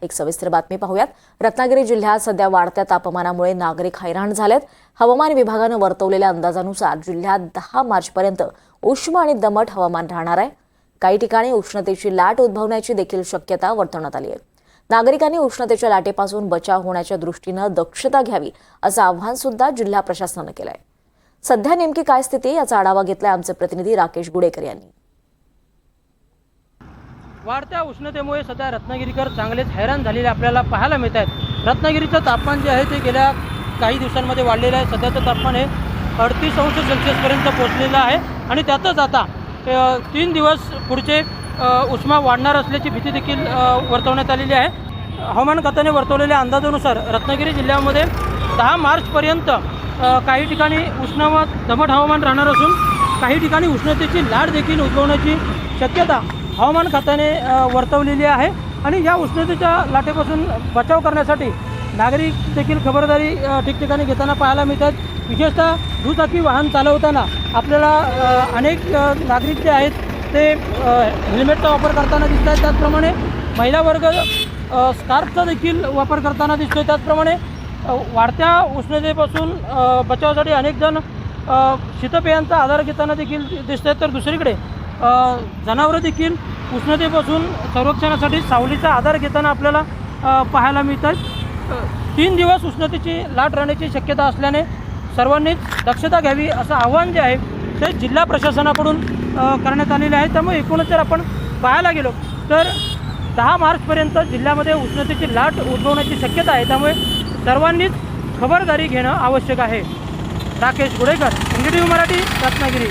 एक सविस्तर बातमी पाहूयात। रत्नागिरी जिल्ह्यात सध्या वाढत्या तापमानामुळे नागरिक हैराण झालेत। हवामान विभागानं वर्तवलेल्या अंदाजानुसार जिल्ह्यात 10 मार्चपर्यंत उष्ण आणि दमट हवामान राहणार आहे। काही ठिकाणी उष्णतेची लाट उद्भवण्याची देखील शक्यता वर्तवण्यात आली आहे। नागरिकांनी उष्णतेच्या लाटेपासून बचाव होण्याच्या दृष्टीनं दक्षता घ्यावी असं आवाहन सुद्धा जिल्हा प्रशासनानं केलंय। सध्या नेमकी काय स्थिती याचा आढावा घेतलाय आमचे प्रतिनिधी राकेश गुडेकर यांनी। वाढत्या उष्णतेमुळे सध्या रत्नागिरीकर चांगलेच हैराण झालेले आपल्याला पाहायला मिळत आहेत। रत्नागिरीचं तापमान जे आहे ते गेल्या काही दिवसांमध्ये वाढलेलं आहे। सध्याचं तापमान हे 38 अंश सेल्सिअसपर्यंत पोहोचलेलं आहे आणि त्यातच आता 3 दिवस पुढचे उष्मा वाढणार असल्याची भीती देखील वर्तवण्यात आलेली आहे। हवामान खात्याने वर्तवलेल्या अंदाजानुसार रत्नागिरी जिल्ह्यामध्ये 10 मार्चपर्यंत काही ठिकाणी उष्ण व दमट हवामान राहणार असून काही ठिकाणी उष्णतेची लाट देखील उद्भवण्याची शक्यता हवामान खात्याने वर्तवलेली आहे। आणि या उष्णतेच्या लाटेपासून बचाव करण्यासाठी नागरिक देखील खबरदारी ठिकठिकाणी घेताना पाहायला मिळतात। विशेषतः दुचाकी वाहन चालवताना आपल्याला अनेक नागरिक जे आहेत ते हेल्मेटचा वापर करताना दिसत आहेत। त्याचप्रमाणे महिला वर्ग स्कार्फचा देखील वापर करताना दिसतोय। त्याचप्रमाणे वाढत्या उष्णतेपासून बचावासाठी अनेक जण शीतपेयांचा आधार घेताना देखील दिसत आहेत। तर दुसरीकडे जनावरं देखील उष्णतेपासून संरक्षणासाठी सावलीचा आधार घेताना आपल्याला पाहायला मिळतात। 3 दिवस उष्णतेची लाट राहण्याची शक्यता असल्याने सर्वांनीच दक्षता घ्यावी असं आवाहन जे आहे ते जिल्हा प्रशासनाकडून करण्यात आलेले आहे। त्यामुळे एकूणच जर आपण पाहायला गेलो तर 10 मार्चपर्यंत जिल्ह्यामध्ये उष्णतेची लाट उद्भवण्याची शक्यता आहे। त्यामुळे सर्वांनीच खबरदारी घेणं आवश्यक आहे। राकेश गुडेकर, NDTV मराठी, रत्नागिरी।